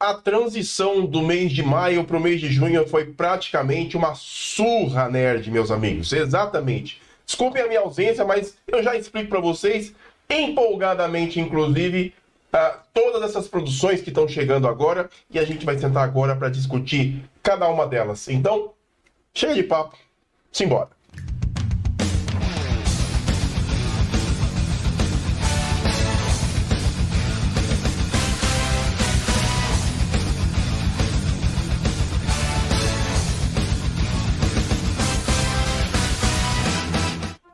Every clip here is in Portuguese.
A transição do mês de maio para o mês de junho foi praticamente uma surra nerd, meus amigos. Exatamente. Desculpem a minha ausência, mas eu já explico para vocês, empolgadamente, inclusive, todas essas produções que estão chegando agora, e a gente vai sentar agora para discutir cada uma delas. Então, chega de papo, simbora.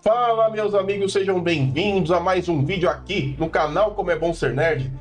Fala, meus amigos, sejam bem-vindos a mais um vídeo aqui no canal Como é Bom Ser Nerd.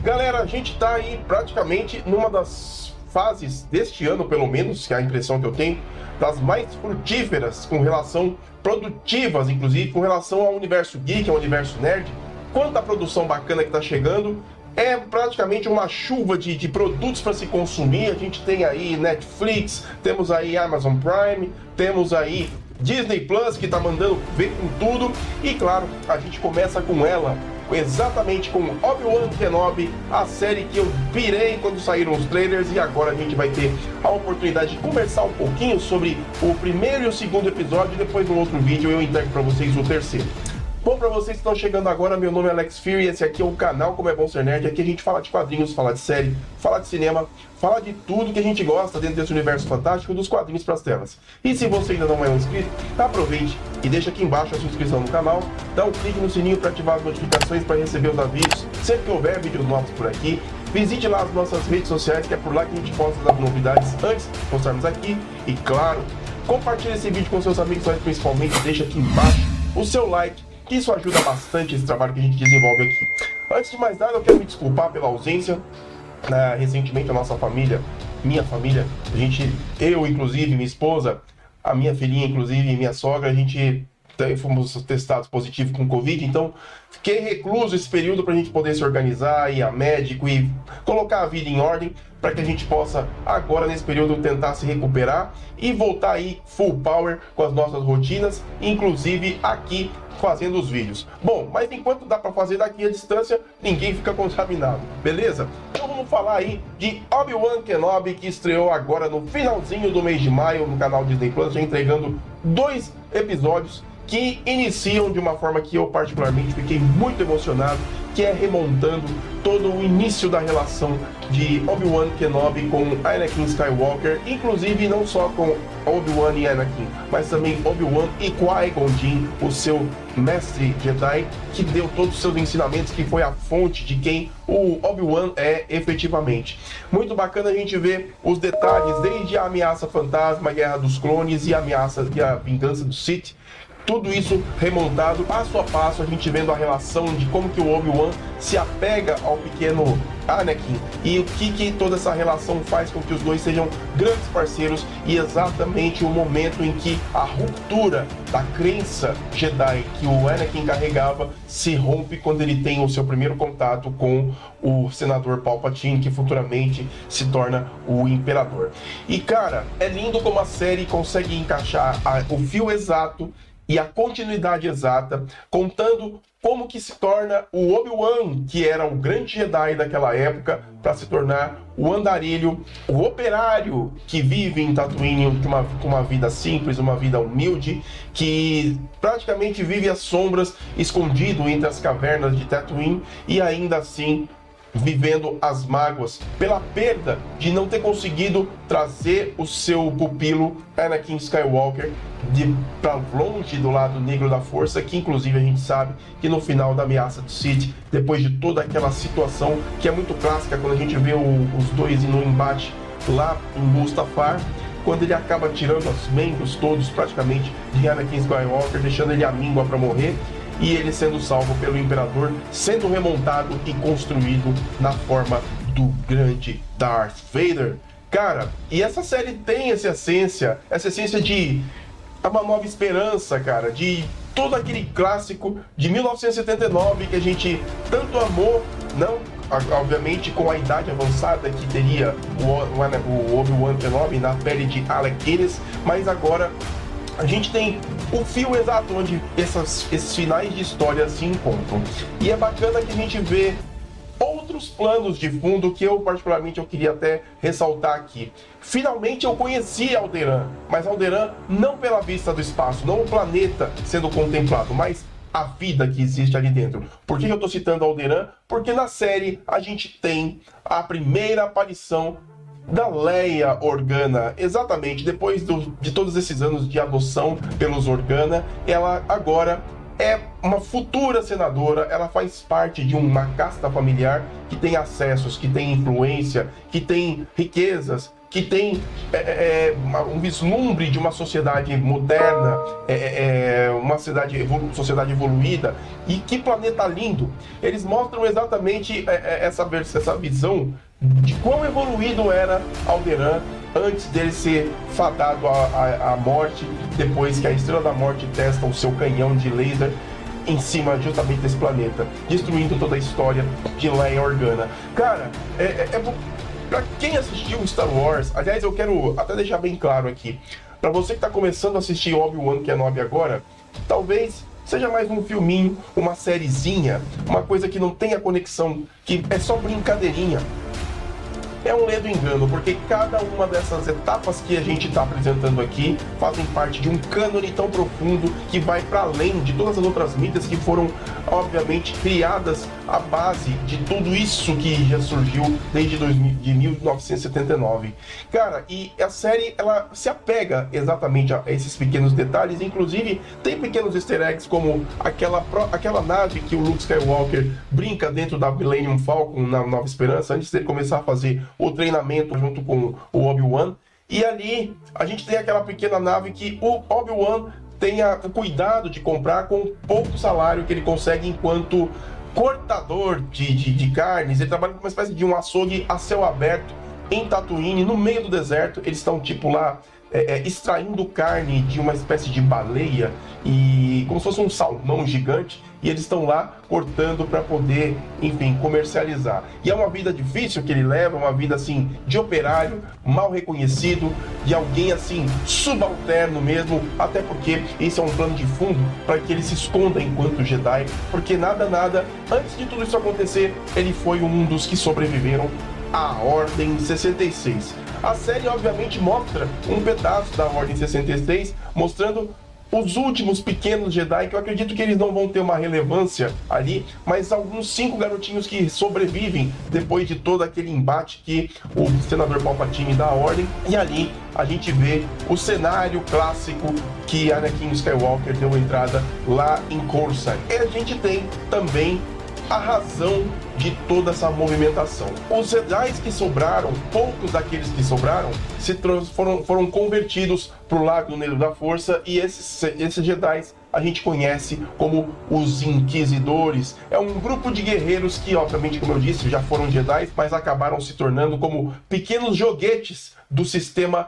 Galera, a gente tá aí praticamente numa das fases deste ano, pelo menos, que é a impressão que eu tenho, das mais frutíferas com relação, produtivas, inclusive, com relação ao universo geek, ao universo nerd. Quanta produção bacana que tá chegando. É praticamente uma chuva de produtos para se consumir. A gente tem aí Netflix, temos aí Amazon Prime, temos aí Disney Plus, que tá mandando ver com tudo. E claro, a gente começa com ela, exatamente com Obi-Wan Kenobi, a série que eu pirei quando saíram os trailers. E agora a gente vai ter a oportunidade de conversar um pouquinho sobre o primeiro e o segundo episódio. E depois no outro vídeo eu entrego para vocês o terceiro. Bom, para vocês que estão chegando agora, meu nome é Alex Fury, esse aqui é o canal Como é Bom Ser Nerd. Aqui a gente fala de quadrinhos, fala de série, fala de cinema, fala de tudo que a gente gosta dentro desse universo fantástico dos quadrinhos para as telas. E se você ainda não é um inscrito, aproveite e deixa aqui embaixo a sua inscrição no canal, dá um clique no sininho para ativar as notificações para receber os avisos sempre que houver vídeos novos por aqui. Visite lá as nossas redes sociais, que é por lá que a gente posta as novidades antes de postarmos aqui. E claro, compartilhe esse vídeo com seus amigos, mas principalmente deixa aqui embaixo o seu like, que isso ajuda bastante esse trabalho que a gente desenvolve aqui. Antes de mais nada, eu quero me desculpar pela ausência. Recentemente a nossa família, minha família, eu inclusive, minha esposa, a minha filhinha inclusive e minha sogra, a gente fomos testados positivos com Covid, então fiquei recluso esse período para a gente poder se organizar, ir a médico e colocar a vida em ordem, para que a gente possa agora nesse período tentar se recuperar e voltar aí full power com as nossas rotinas, inclusive aqui fazendo os vídeos. Bom, mas enquanto dá para fazer daqui à distância, ninguém fica contaminado, beleza? Então vamos falar aí de Obi-Wan Kenobi, que estreou agora no finalzinho do mês de maio no canal Disney Plus, já entregando 2 episódios que iniciam de uma forma que eu particularmente fiquei muito emocionado, que é remontando todo o início da relação de Obi-Wan Kenobi com Anakin Skywalker, inclusive não só com Obi-Wan e Anakin, mas também Obi-Wan e Qui-Gon Jinn, o seu mestre Jedi, que deu todos os seus ensinamentos, que foi a fonte de quem o Obi-Wan é efetivamente. Muito bacana a gente ver os detalhes, desde a ameaça fantasma, a Guerra dos Clones e a vingança do Sith. Tudo isso remontado passo a passo, a gente vendo a relação de como que o Obi-Wan se apega ao pequeno Anakin e o que toda essa relação faz com que os dois sejam grandes parceiros, e exatamente o momento em que a ruptura da crença Jedi que o Anakin carregava se rompe quando ele tem o seu primeiro contato com o senador Palpatine, que futuramente se torna o imperador. E cara, é lindo como a série consegue encaixar o fio exato e a continuidade exata, contando como que se torna o Obi-Wan, que era o grande Jedi daquela época, para se tornar o andarilho, o operário que vive em Tatooine com uma vida simples, uma vida humilde, que praticamente vive às sombras, escondido entre as cavernas de Tatooine, e ainda assim vivendo as mágoas pela perda de não ter conseguido trazer o seu pupilo Anakin Skywalker para longe do lado negro da força, que inclusive a gente sabe que no final da ameaça do Sith, depois de toda aquela situação que é muito clássica quando a gente vê os dois no embate lá em Mustafar, quando ele acaba tirando os membros todos praticamente de Anakin Skywalker, deixando ele à míngua para morrer, e ele sendo salvo pelo Imperador, sendo remontado e construído na forma do grande Darth Vader. Cara, e essa série tem essa essência de uma nova esperança, cara, de todo aquele clássico de 1979 que a gente tanto amou, não obviamente com a idade avançada que teria o Obi-Wan Kenobi na pele de Alec Guinness, mas agora a gente tem o fio exato onde esses finais de história se encontram. E é bacana que a gente vê outros planos de fundo que eu particularmente queria até ressaltar aqui. Finalmente eu conheci Alderaan, mas Alderaan não pela vista do espaço, não o planeta sendo contemplado, mas a vida que existe ali dentro. Por que eu estou citando Alderaan? Porque na série a gente tem a primeira aparição da Leia Organa. Exatamente, depois de todos esses anos de adoção pelos Organa, ela agora é uma futura senadora, ela faz parte de uma casta familiar que tem acessos, que tem influência, que tem riquezas, que tem um vislumbre de uma sociedade moderna, uma sociedade evoluída. E que planeta lindo! Eles mostram exatamente essa visão de quão evoluído era Alderaan antes dele ser fadado à morte, depois que a Estrela da Morte testa o seu canhão de laser em cima justamente desse planeta, destruindo toda a história de Leia Organa. Cara, pra quem assistiu Star Wars, aliás, eu quero até deixar bem claro aqui, pra você que tá começando a assistir Obi-Wan Kenobi agora, talvez seja mais um filminho, uma sériezinha, uma coisa que não tenha conexão, que é só brincadeirinha. É um ledo engano, porque cada uma dessas etapas que a gente está apresentando aqui fazem parte de um cânone tão profundo que vai para além de todas as outras mídias que foram, obviamente, criadas à base de tudo isso que já surgiu desde 1979. Cara, e a série, ela se apega exatamente a esses pequenos detalhes, inclusive tem pequenos easter eggs como aquela nave que o Luke Skywalker brinca dentro da Millennium Falcon na Nova Esperança, antes de começar a fazer o treinamento junto com o Obi-Wan. E ali a gente tem aquela pequena nave que o Obi-Wan tem o cuidado de comprar com pouco salário que ele consegue enquanto cortador de carnes. Ele trabalha com uma espécie de um açougue a céu aberto em Tatooine, no meio do deserto. Eles estão tipo lá extraindo carne de uma espécie de baleia, e como se fosse um salmão gigante, e eles estão lá cortando para poder, enfim, comercializar. E é uma vida difícil que ele leva, uma vida assim de operário, mal reconhecido, de alguém assim subalterno mesmo, até porque esse é um plano de fundo para que ele se esconda enquanto Jedi, porque nada, antes de tudo isso acontecer, ele foi um dos que sobreviveram à Ordem 66. A série obviamente mostra um pedaço da Ordem 66, mostrando os últimos pequenos Jedi, que eu acredito que eles não vão ter uma relevância ali, mas alguns 5 garotinhos que sobrevivem depois de todo aquele embate que o senador Palpatine dá a ordem, e ali a gente vê o cenário clássico que Anakin Skywalker deu entrada lá em Coruscant. E a gente tem também a razão de toda essa movimentação. Os Jedi que sobraram, poucos daqueles que sobraram, foram convertidos para o lado negro da força, e esses Jedi a gente conhece como os Inquisidores. É um grupo de guerreiros que, obviamente, como eu disse, já foram Jedi, mas acabaram se tornando como pequenos joguetes do sistema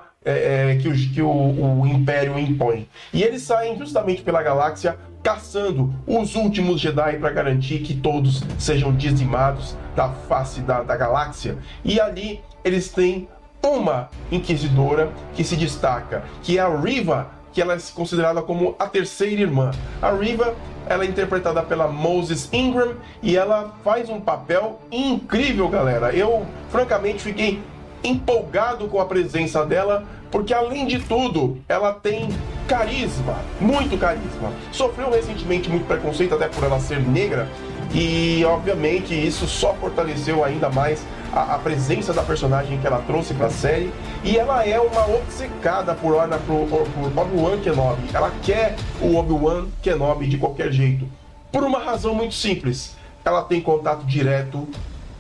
que o Império impõe. E eles saem justamente pela galáxia caçando os últimos Jedi para garantir que todos sejam dizimados da face da galáxia. E ali eles têm uma Inquisidora que se destaca, que é a Reva, que ela é considerada como a terceira irmã. A Reva, ela é interpretada pela Moses Ingram, e ela faz um papel incrível, galera. Eu, francamente, fiquei empolgado com a presença dela, porque além de tudo, ela tem carisma, muito carisma. Sofreu recentemente muito preconceito, até por ela ser negra, e obviamente isso só fortaleceu ainda mais a presença da personagem que ela trouxe para a série. E ela é uma obcecada por Obi-Wan Kenobi. Ela quer o Obi-Wan Kenobi de qualquer jeito, por uma razão muito simples: ela tem contato direto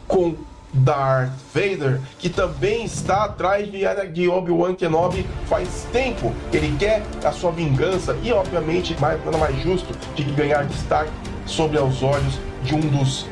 com Darth Vader, que também está atrás de Obi-Wan Kenobi faz tempo. Ele quer a sua vingança, e obviamente nada mais justo de que ganhar destaque sobre os olhos de um dos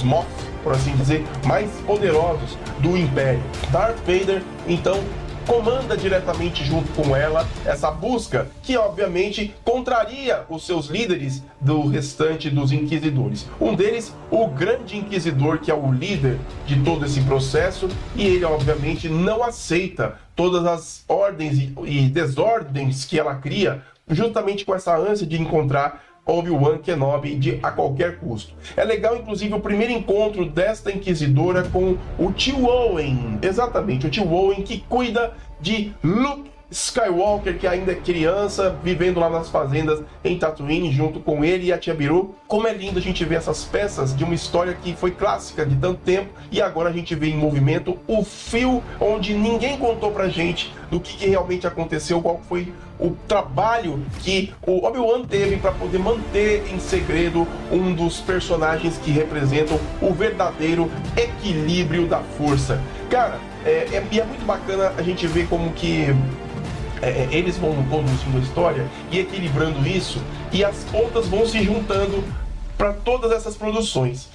Moff, por assim dizer, mais poderosos do Império. Darth Vader, então, comanda diretamente junto com ela essa busca, que obviamente contraria os seus líderes do restante dos Inquisidores. Um deles, o Grande Inquisidor, que é o líder de todo esse processo, e ele obviamente não aceita todas as ordens e desordens que ela cria, justamente com essa ânsia de encontrar Obi-Wan Kenobi a qualquer custo. É legal, inclusive, o primeiro encontro desta Inquisidora com o tio Owen. Exatamente, o tio Owen que cuida de Luke Skywalker, que ainda é criança, vivendo lá nas fazendas em Tatooine, junto com ele e a tia Beru. Como é lindo a gente ver essas peças de uma história que foi clássica de tanto tempo, e agora a gente vê em movimento o fio onde ninguém contou pra gente do que realmente aconteceu, qual foi o trabalho que o Obi-Wan teve para poder manter em segredo um dos personagens que representam o verdadeiro equilíbrio da força. Cara, é muito bacana a gente ver como que eles vão conduzindo a história e equilibrando isso, e as pontas vão se juntando para todas essas produções.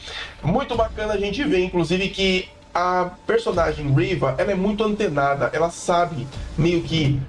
Muito bacana a gente ver, inclusive, que a personagem Reva, ela é muito antenada, ela sabe meio que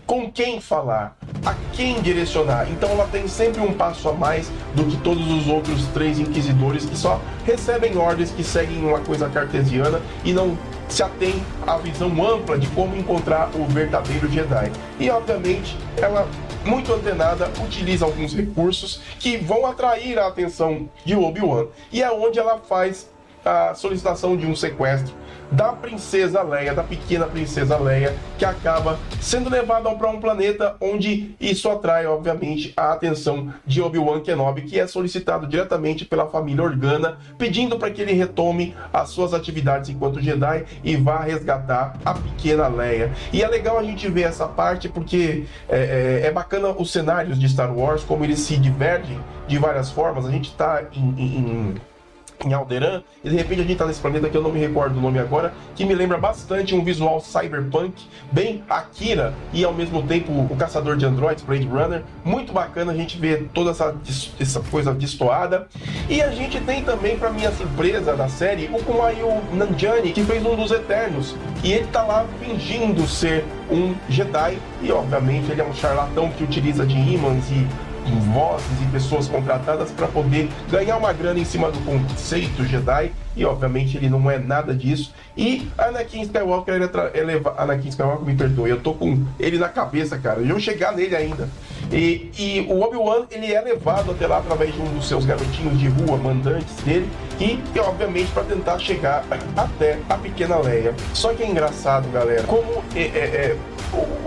com quem falar, a quem direcionar. Então ela tem sempre um passo a mais do que todos os outros 3 inquisidores que só recebem ordens, que seguem uma coisa cartesiana e não se atém à visão ampla de como encontrar o verdadeiro Jedi. E obviamente ela, muito antenada, utiliza alguns recursos que vão atrair a atenção de Obi-Wan. E é onde ela faz a solicitação de um sequestro da princesa Leia, da pequena princesa Leia, que acaba sendo levada para um planeta onde isso atrai, obviamente, a atenção de Obi-Wan Kenobi, que é solicitado diretamente pela família Organa, pedindo para que ele retome as suas atividades enquanto Jedi e vá resgatar a pequena Leia. E é legal a gente ver essa parte porque é bacana os cenários de Star Wars, como eles se divergem de várias formas. A gente está em Alderaan, e de repente a gente tá nesse planeta que eu não me recordo o nome agora, que me lembra bastante um visual cyberpunk, bem Akira, e ao mesmo tempo o Caçador de Androids, Blade Runner. Muito bacana a gente ver toda essa coisa destoada. E a gente tem também, para minha surpresa da série, o Kumail Nanjiani, que fez um dos Eternos, e ele tá lá fingindo ser um Jedi, e obviamente ele é um charlatão que utiliza de ímãs e vozes e pessoas contratadas para poder ganhar uma grana em cima do conceito Jedi, e obviamente ele não é nada disso. E Anakin Skywalker Anakin Skywalker, me perdoe, eu tô com ele na cabeça, cara, eu vou chegar nele ainda. E o Obi-Wan, ele é levado até lá através de um dos seus garotinhos de rua, mandantes dele, e obviamente para tentar chegar até a pequena Leia. Só que é engraçado, galera, como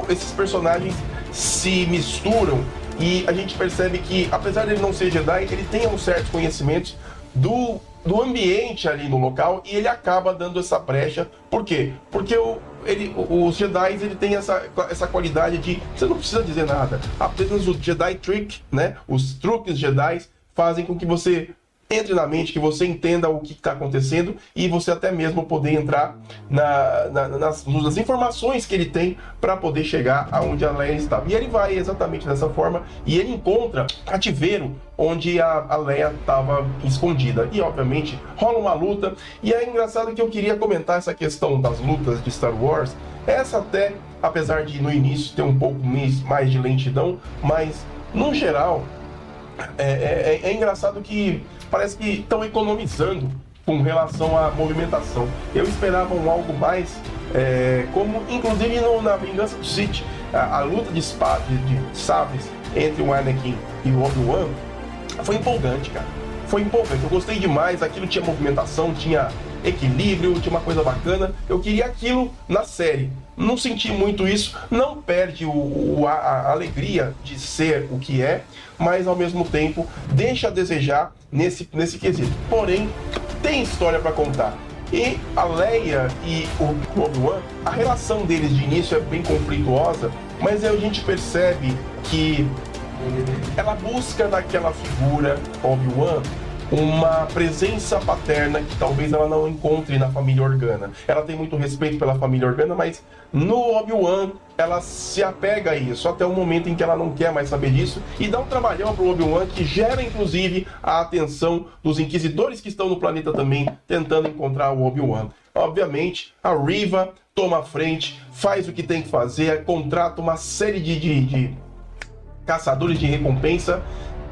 esses personagens se misturam. E a gente percebe que, apesar de ele não ser Jedi, ele tem uns certos conhecimentos do ambiente ali no local, e ele acaba dando essa brecha. Por quê? Porque os Jedi, ele tem essa qualidade de você não precisa dizer nada. Apenas o Jedi Trick, né? Os truques Jedi fazem com que você entre na mente, que você entenda o que está acontecendo, e você até mesmo poder entrar nas informações que ele tem para poder chegar aonde a Leia estava. E ele vai exatamente dessa forma, e ele encontra cativeiro onde a Leia estava escondida. E obviamente rola uma luta, e é engraçado que eu queria comentar essa questão das lutas de Star Wars. Essa até, apesar de no início ter um pouco mais de lentidão, mas no geral é engraçado que parece que estão economizando com relação à movimentação. Eu esperava algo mais, como inclusive na Vingança do Sith, a luta de sabres entre o Anakin e o Obi-Wan foi empolgante, cara. Foi empolgante, eu gostei demais, aquilo tinha movimentação, tinha equilíbrio, tinha uma coisa bacana. Eu queria aquilo na série. Não senti muito isso, não perde a alegria de ser o que é, mas ao mesmo tempo deixa a desejar nesse quesito. Porém, tem história para contar. E a Leia e o Obi-Wan, a relação deles de início é bem conflituosa, mas aí a gente percebe que ela busca naquela figura Obi-Wan uma presença paterna que talvez ela não encontre na família Organa. Ela tem muito respeito pela família Organa, mas no Obi-Wan ela se apega a isso, até o momento em que ela não quer mais saber disso, e dá um trabalhão pro Obi-Wan que gera inclusive a atenção dos inquisidores que estão no planeta também, tentando encontrar o Obi-Wan. Obviamente, a Reva toma a frente, faz o que tem que fazer, contrata uma série de caçadores de recompensa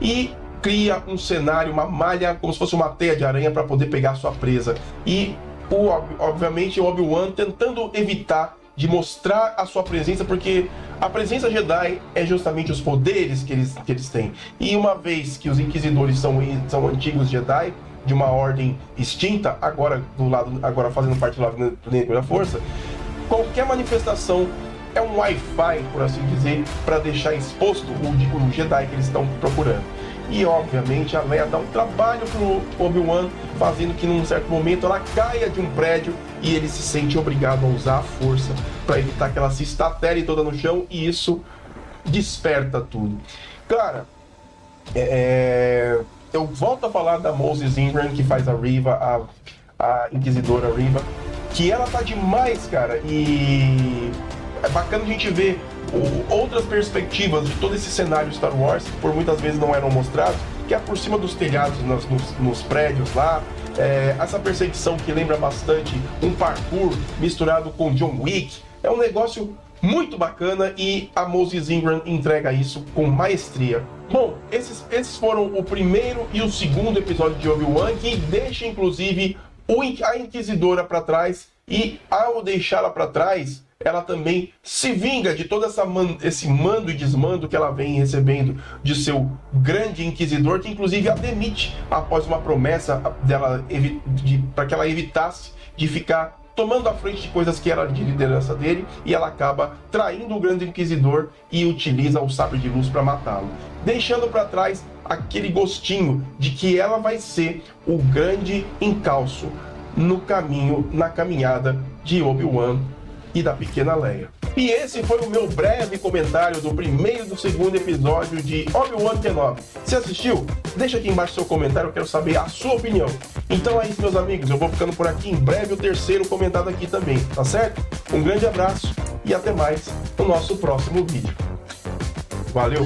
e cria um cenário, uma malha, como se fosse uma teia de aranha para poder pegar sua presa. E, obviamente, o Obi-Wan tentando evitar de mostrar a sua presença, porque a presença Jedi é justamente os poderes que eles têm. E uma vez que os Inquisidores são antigos Jedi, de uma ordem extinta, agora fazendo parte do lado do Negro da Força, qualquer manifestação é um Wi-Fi, por assim dizer, para deixar exposto o Jedi que eles estão procurando. E obviamente a Leia dá um trabalho pro Obi-Wan, fazendo que num certo momento ela caia de um prédio e ele se sente obrigado a usar a força para evitar que ela se estatele toda no chão, e isso desperta tudo. Cara, eu volto a falar da Moses Ingram, que faz a Riva, a Inquisidora Riva, que ela tá demais, cara, e é bacana a gente ver outras perspectivas de todo esse cenário Star Wars, que por muitas vezes não eram mostrados, que é por cima dos telhados, nos prédios lá, essa perseguição que lembra bastante um parkour misturado com John Wick, é um negócio muito bacana e a Moses Ingram entrega isso com maestria. Bom, esses foram o primeiro e o segundo episódio de Obi-Wan, que deixa inclusive a Inquisidora para trás, e ao deixá-la para trás, ela também se vinga de todo esse mando e desmando que ela vem recebendo de seu grande inquisidor, que inclusive a demite após uma promessa dela para que ela evitasse de ficar tomando a frente de coisas que era de liderança dele, e ela acaba traindo o grande inquisidor e utiliza o sabre de luz para matá-lo, deixando para trás aquele gostinho de que ela vai ser o grande encalço na caminhada de Obi-Wan e da pequena Leia. E esse foi o meu breve comentário do primeiro e do segundo episódio de Obi-Wan Kenobi. Se assistiu? Deixa aqui embaixo seu comentário, eu quero saber a sua opinião. Então é isso, meus amigos, eu vou ficando por aqui, em breve o terceiro comentado aqui também, tá certo? Um grande abraço e até mais no nosso próximo vídeo. Valeu!